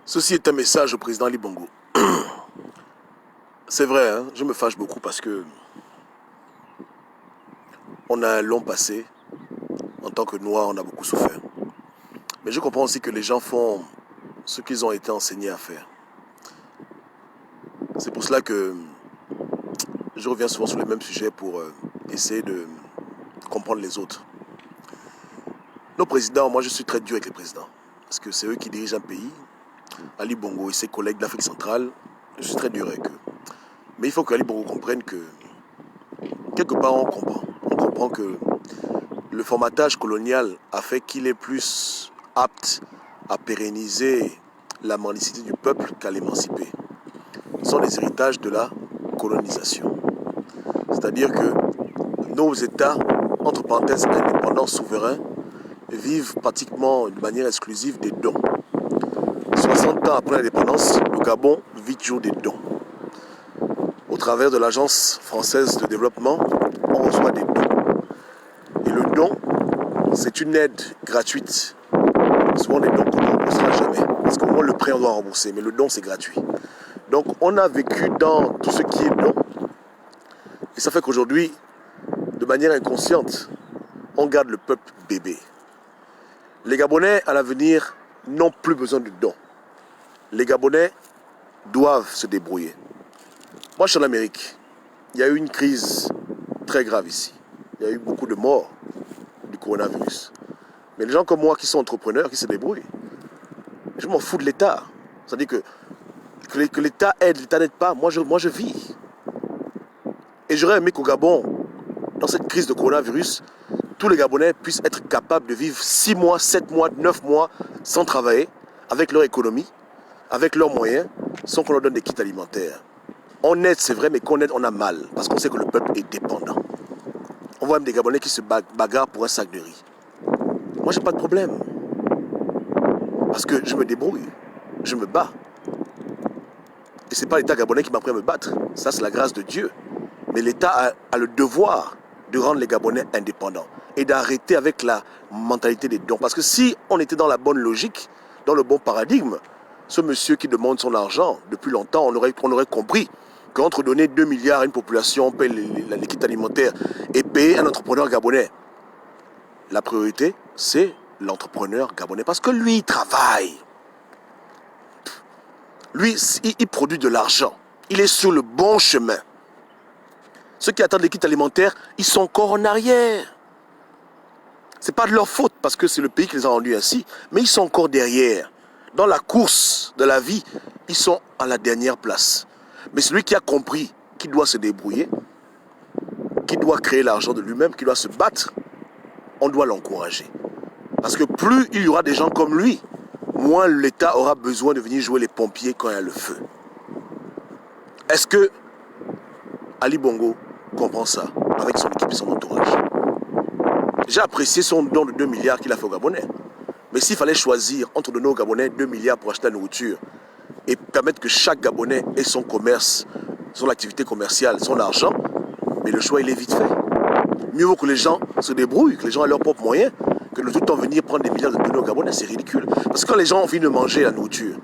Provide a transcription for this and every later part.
Ceci est un message au président Ali Bongo. C'est vrai, hein, je me fâche beaucoup parce que on a un long passé. En tant que Noirs, on a beaucoup souffert. Mais je comprends aussi que les gens font ce qu'ils ont été enseignés à faire. C'est pour cela que je reviens souvent sur les mêmes sujets pour essayer de comprendre les autres. Nos présidents, moi je suis très dur avec les présidents. Parce que c'est eux qui dirigent un pays. Ali Bongo et ses collègues d'Afrique centrale, je suis très dur avec eux. Mais il faut que Ali Bongo comprenne que, quelque part on comprend. On comprend que le formatage colonial a fait qu'il est plus apte à pérenniser la mendicité du peuple qu'à l'émanciper. Ce sont les héritages de la colonisation. C'est-à-dire que nos États, entre parenthèses indépendants, souverains, vivent pratiquement de manière exclusive des dons. 60 ans après l'indépendance, le Gabon vit toujours des dons. Au travers de l'Agence française de développement, on reçoit des dons. Et le don, c'est une aide gratuite. Souvent des dons qu'on ne remboursera jamais. Parce qu'au moins le prêt on doit rembourser, mais le don c'est gratuit. Donc on a vécu dans tout ce qui est don. Et ça fait qu'aujourd'hui, de manière inconsciente, on garde le peuple bébé. Les Gabonais à l'avenir n'ont plus besoin de dons. Les Gabonais doivent se débrouiller. Moi je suis en Amérique. Il y a eu une crise très grave ici. Il y a eu beaucoup de morts du coronavirus. Mais les gens comme moi qui sont entrepreneurs, qui se débrouillent, je m'en fous de l'État. C'est-à-dire que l'État aide, l'État n'aide pas. Moi je vis. Et j'aurais aimé qu'au Gabon, dans cette crise de coronavirus, tous les Gabonais puissent être capables de vivre 6 mois, 7 mois, 9 mois sans travailler, avec leur économie, avec leurs moyens, sans qu'on leur donne des kits alimentaires. On aide, c'est vrai, mais qu'on aide, on a mal, parce qu'on sait que le peuple est dépendant. On voit même des Gabonais qui se bagarrent pour un sac de riz. Moi, j'ai pas de problème. Parce que je me débrouille, je me bats. Et c'est pas l'État gabonais qui m'a appris à me battre. Ça, c'est la grâce de Dieu. Mais l'État a le devoir de rendre les Gabonais indépendants et d'arrêter avec la mentalité des dons. Parce que si on était dans la bonne logique, dans le bon paradigme, ce monsieur qui demande son argent, depuis longtemps, on aurait compris qu'entre donner 2 milliards à une population, payer les kits alimentaires et payer un entrepreneur gabonais, la priorité, c'est l'entrepreneur gabonais. Parce que lui, il travaille. Lui, il produit de l'argent. Il est sur le bon chemin. Ceux qui attendent les kits alimentaires, ils sont encore en arrière. Ce n'est pas de leur faute parce que c'est le pays qui les a rendus ainsi, mais ils sont encore derrière. Dans la course de la vie, ils sont à la dernière place. Mais celui qui a compris qu'il doit se débrouiller, qu'il doit créer l'argent de lui-même, qu'il doit se battre, on doit l'encourager. Parce que plus il y aura des gens comme lui, moins l'État aura besoin de venir jouer les pompiers quand il y a le feu. Est-ce que Ali Bongo comprend ça avec son équipe et son entourage? J'ai apprécié son don de 2 milliards qu'il a fait aux Gabonais. Mais s'il fallait choisir entre donner aux Gabonais 2 milliards pour acheter la nourriture et permettre que chaque Gabonais ait son commerce, son activité commerciale, son argent, mais le choix il est vite fait. Mieux vaut que les gens se débrouillent, que les gens aient leurs propres moyens, que de tout le temps venir prendre des milliards de donner aux Gabonais, c'est ridicule. Parce que quand les gens ont fini de manger la nourriture,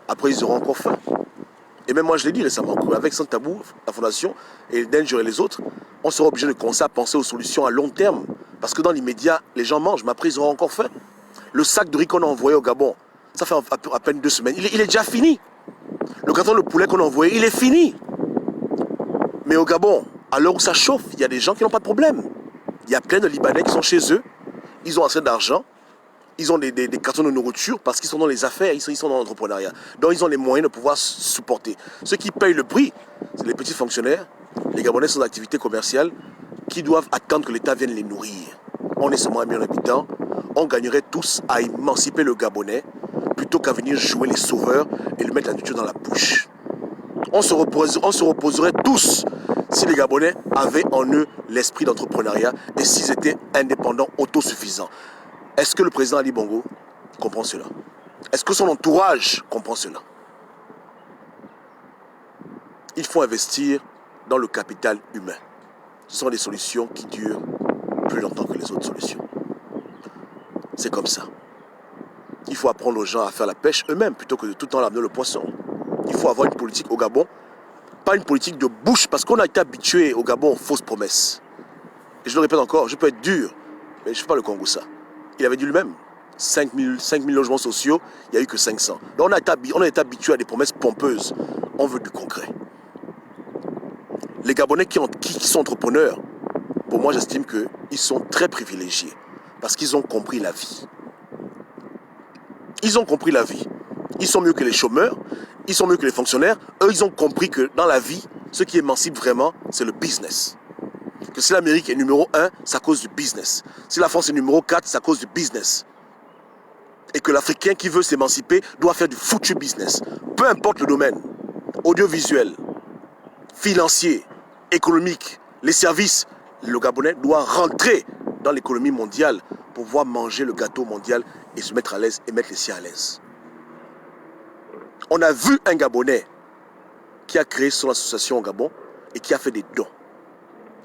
après ils auront encore faim. Et même moi je l'ai dit récemment, avec Sans Tabou, la Fondation, et Danger et les autres, on sera obligé de commencer à penser aux solutions à long terme. Parce que dans l'immédiat, les gens mangent, mais après ils auront encore faim. Le sac de riz qu'on a envoyé au Gabon, ça fait à peine 2 semaines, il est déjà fini. Le carton de poulet qu'on a envoyé, il est fini. Mais au Gabon, à l'heure où ça chauffe, il y a des gens qui n'ont pas de problème. Il y a plein de Libanais qui sont chez eux, ils ont assez d'argent, ils ont des cartons de nourriture parce qu'ils sont dans les affaires, ils sont dans l'entrepreneuriat. Donc ils ont les moyens de pouvoir supporter. Ceux qui payent le prix, c'est les petits fonctionnaires, les Gabonais sans activité commerciale, qui doivent attendre que l'État vienne les nourrir. On est seulement 1 million d'habitants, on gagnerait tous à émanciper le Gabonais plutôt qu'à venir jouer les sauveurs et lui mettre la nourriture dans la bouche. On se reposerait tous si les Gabonais avaient en eux l'esprit d'entrepreneuriat et s'ils étaient indépendants, autosuffisants. Est-ce que le président Ali Bongo comprend cela? Est-ce que son entourage comprend cela? Il faut investir dans le capital humain. Ce sont des solutions qui durent plus longtemps que les autres solutions. C'est comme ça. Il faut apprendre aux gens à faire la pêche eux-mêmes plutôt que de tout le temps amener le poisson. Il faut avoir une politique au Gabon, pas une politique de bouche, parce qu'on a été habitué au Gabon aux fausses promesses. Et je le répète encore, je peux être dur, mais je ne fais pas le Congo ça. Il avait dit lui-même, 5 000 logements sociaux, il n'y a eu que 500. Donc on a été habitué à des promesses pompeuses. On veut du concret. Les Gabonais qui sont entrepreneurs, pour moi j'estime qu'ils sont très privilégiés, parce qu'ils ont compris la vie. Ils ont compris la vie. Ils sont mieux que les chômeurs, ils sont mieux que les fonctionnaires. Eux, ils ont compris que dans la vie, ce qui émancipe vraiment, c'est le business. Que si l'Amérique est numéro 1, c'est à cause du business. Si la France est numéro 4, c'est à cause du business. Et que l'Africain qui veut s'émanciper doit faire du foutu business. Peu importe le domaine. Audiovisuel, financier, économique, les services. Le Gabonais doit rentrer dans l'économie mondiale pour pouvoir manger le gâteau mondial et se mettre à l'aise et mettre les siens à l'aise. On a vu un Gabonais qui a créé son association au Gabon et qui a fait des dons.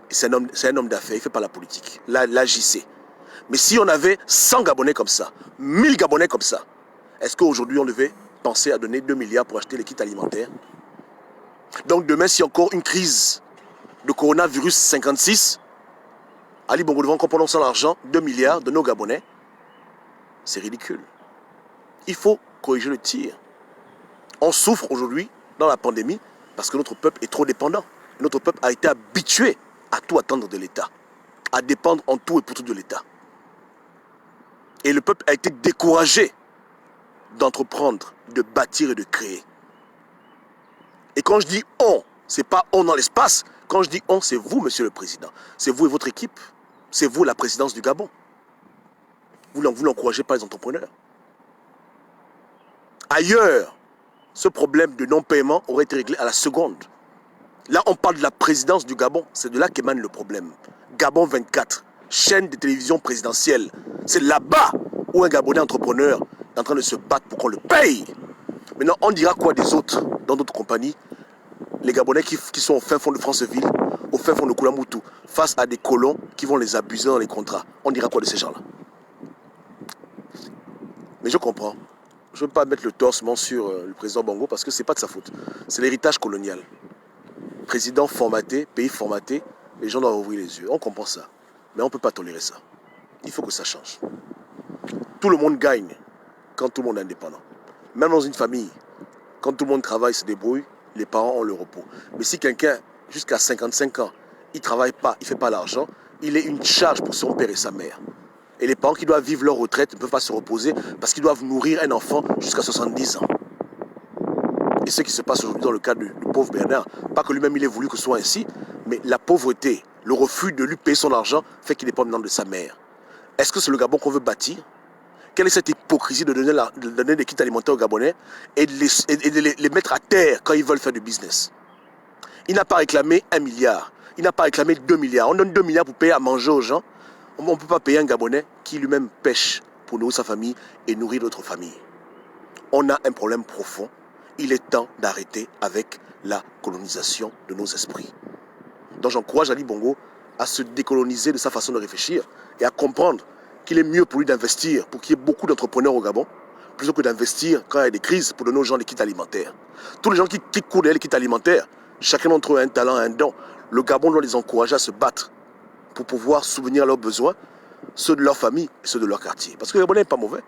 Et c'est un homme d'affaires, il ne fait pas la politique, la JC. Mais si on avait 100 Gabonais comme ça, 1000 Gabonais comme ça, est-ce qu'aujourd'hui on devait penser à donner 2 milliards pour acheter les kits alimentaires? Donc demain, s'il y a encore une crise de coronavirus 56, Ali Bongo devant qu'on prononce l'argent, 2 milliards de nos Gabonais, c'est ridicule. Il faut corriger le tir. On souffre aujourd'hui dans la pandémie parce que notre peuple est trop dépendant. Notre peuple a été habitué à tout attendre de l'État, à dépendre en tout et pour tout de l'État. Et le peuple a été découragé d'entreprendre, de bâtir et de créer. Et quand je dis on, ce n'est pas on dans l'espace. Quand je dis on, c'est vous, monsieur le président. C'est vous et votre équipe. C'est vous, la présidence du Gabon. Vous n'encouragez pas les entrepreneurs. Ailleurs, ce problème de non-paiement aurait été réglé à la seconde. Là, on parle de la présidence du Gabon. C'est de là qu'émane le problème. Gabon 24, chaîne de télévision présidentielle. C'est là-bas où un Gabonais entrepreneur est en train de se battre pour qu'on le paye. Maintenant, on dira quoi des autres dans d'autres compagnies? Les Gabonais qui sont au fin fond de Franceville, au fin fond de Koulamoutou, face à des colons qui vont les abuser dans les contrats. On dira quoi de ces gens-là? Mais je comprends. Je ne veux pas mettre le torsement sur le président Bongo parce que ce n'est pas de sa faute. C'est l'héritage colonial. Président formaté, pays formaté, les gens doivent ouvrir les yeux. On comprend ça. Mais on ne peut pas tolérer ça. Il faut que ça change. Tout le monde gagne quand tout le monde est indépendant. Même dans une famille, quand tout le monde travaille, se débrouille, les parents ont le repos. Mais si quelqu'un, jusqu'à 55 ans, il ne travaille pas, il ne fait pas l'argent, il est une charge pour son père et sa mère. Et les parents qui doivent vivre leur retraite ne peuvent pas se reposer parce qu'ils doivent nourrir un enfant jusqu'à 70 ans. Et ce qui se passe aujourd'hui dans le cas du pauvre Bernard, pas que lui-même il ait voulu que ce soit ainsi, mais la pauvreté, le refus de lui payer son argent fait qu'il dépend maintenant de sa mère. Est-ce que c'est le Gabon qu'on veut bâtir? Quelle est cette hypocrisie de donner des kits alimentaires aux Gabonais et de les mettre à terre quand ils veulent faire du business? Il n'a pas réclamé 1 milliard, il n'a pas réclamé 2 milliards. On donne 2 milliards pour payer à manger aux gens. On ne peut pas payer un Gabonais qui lui-même pêche pour nourrir sa famille et nourrir d'autres familles. On a un problème profond. Il est temps d'arrêter avec la colonisation de nos esprits. Donc j'encourage Ali Bongo à se décoloniser de sa façon de réfléchir et à comprendre qu'il est mieux pour lui d'investir, pour qu'il y ait beaucoup d'entrepreneurs au Gabon, plutôt que d'investir quand il y a des crises pour donner aux gens des kits alimentaires. Tous les gens qui courent derrière les kits alimentaires, chacun d'entre eux a un talent, un don. Le Gabon doit les encourager à se battre pour pouvoir souvenir leurs besoins, ceux de leur famille et ceux de leur quartier. Parce que le Gabonais n'est pas mauvais.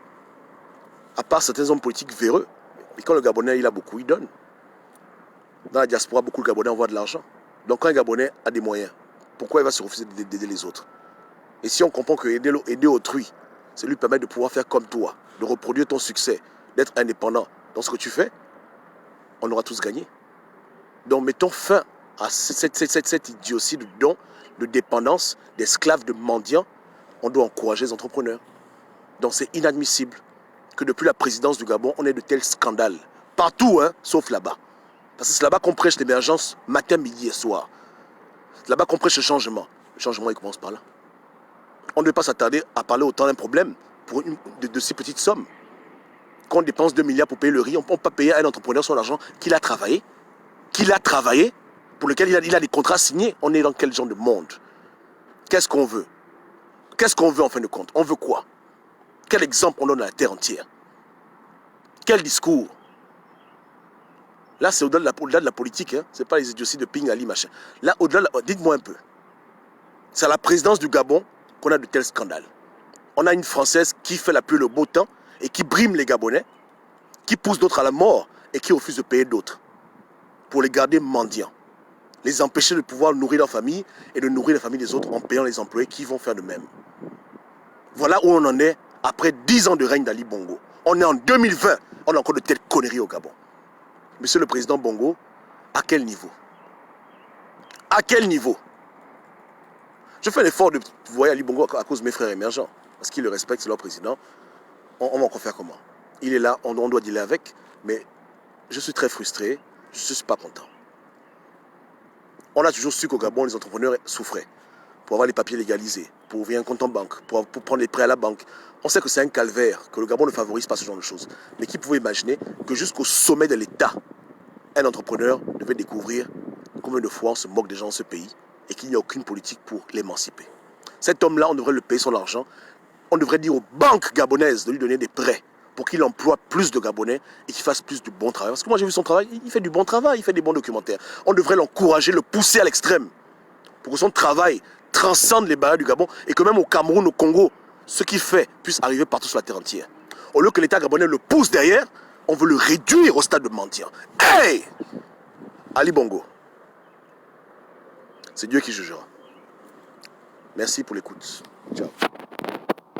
À part certains hommes politiques véreux, mais quand le Gabonais il a beaucoup, il donne. Dans la diaspora, beaucoup de Gabonais envoient de l'argent. Donc quand un Gabonais a des moyens, pourquoi il va se refuser d'aider les autres? Et si on comprend que aider autrui, c'est lui permettre de pouvoir faire comme toi, de reproduire ton succès, d'être indépendant dans ce que tu fais, on aura tous gagné. Donc mettons fin à cette idiotie de don, de dépendance, d'esclaves, de mendiants. On doit encourager les entrepreneurs. Donc c'est inadmissible que depuis la présidence du Gabon, on ait de tels scandales. Partout, hein, sauf là-bas. Parce que c'est là-bas qu'on prêche l'émergence matin, midi et soir. C'est là-bas qu'on prêche le changement. Le changement, il commence par là. On ne devait pas s'attarder à parler autant d'un problème pour de si petites sommes. Quand on dépense 2 milliards pour payer le riz, on ne peut pas payer à un entrepreneur son argent qu'il a travaillé, pour lequel il a des contrats signés. On est dans quel genre de monde? Qu'est-ce qu'on veut? Qu'est-ce qu'on veut en fin de compte? On veut quoi? Quel exemple on donne à la terre entière? Quel discours? Là, c'est au-delà de la politique. Hein. Ce n'est pas les idioties de Ping Ali, machin. Là, au-delà, dites-moi un peu. C'est à la présidence du Gabon qu'on a de tels scandales. On a une Française qui fait la pluie le beau temps et qui brime les Gabonais, qui pousse d'autres à la mort et qui refuse de payer d'autres pour les garder mendiants. Les empêcher de pouvoir nourrir leur famille et de nourrir la famille des autres en payant les employés qui vont faire de même. Voilà où on en est après 10 ans de règne d'Ali Bongo. On est en 2020, on a encore de telles conneries au Gabon. Monsieur le Président Bongo, à quel niveau? À quel niveau? Je fais l'effort de voir Ali Bongo à cause de mes frères émergents. Parce qu'ils le respectent, c'est leur président. On va encore faire comment? Il est là, on doit dealer avec. Mais je suis très frustré, je ne suis pas content. On a toujours su qu'au Gabon, les entrepreneurs souffraient. Pour avoir les papiers légalisés, pour ouvrir un compte en banque, pour prendre les prêts à la banque. On sait que c'est un calvaire, que le Gabon ne favorise pas ce genre de choses. Mais qui pouvait imaginer que jusqu'au sommet de l'État, un entrepreneur devait découvrir combien de fois on se moque des gens dans ce pays et qu'il n'y a aucune politique pour l'émanciper. Cet homme-là, on devrait le payer son argent. On devrait dire aux banques gabonaises de lui donner des prêts pour qu'il emploie plus de Gabonais et qu'il fasse plus de bon travail. Parce que moi, j'ai vu son travail, il fait du bon travail, il fait des bons documentaires. On devrait l'encourager, le pousser à l'extrême pour que son travail transcende les barrières du Gabon et que même au Cameroun, au Congo, ce qu'il fait puisse arriver partout sur la terre entière. Au lieu que l'État gabonais le pousse derrière, on veut le réduire au stade de mendiant. Hey! Ali Bongo, c'est Dieu qui jugera. Merci pour l'écoute. Ciao.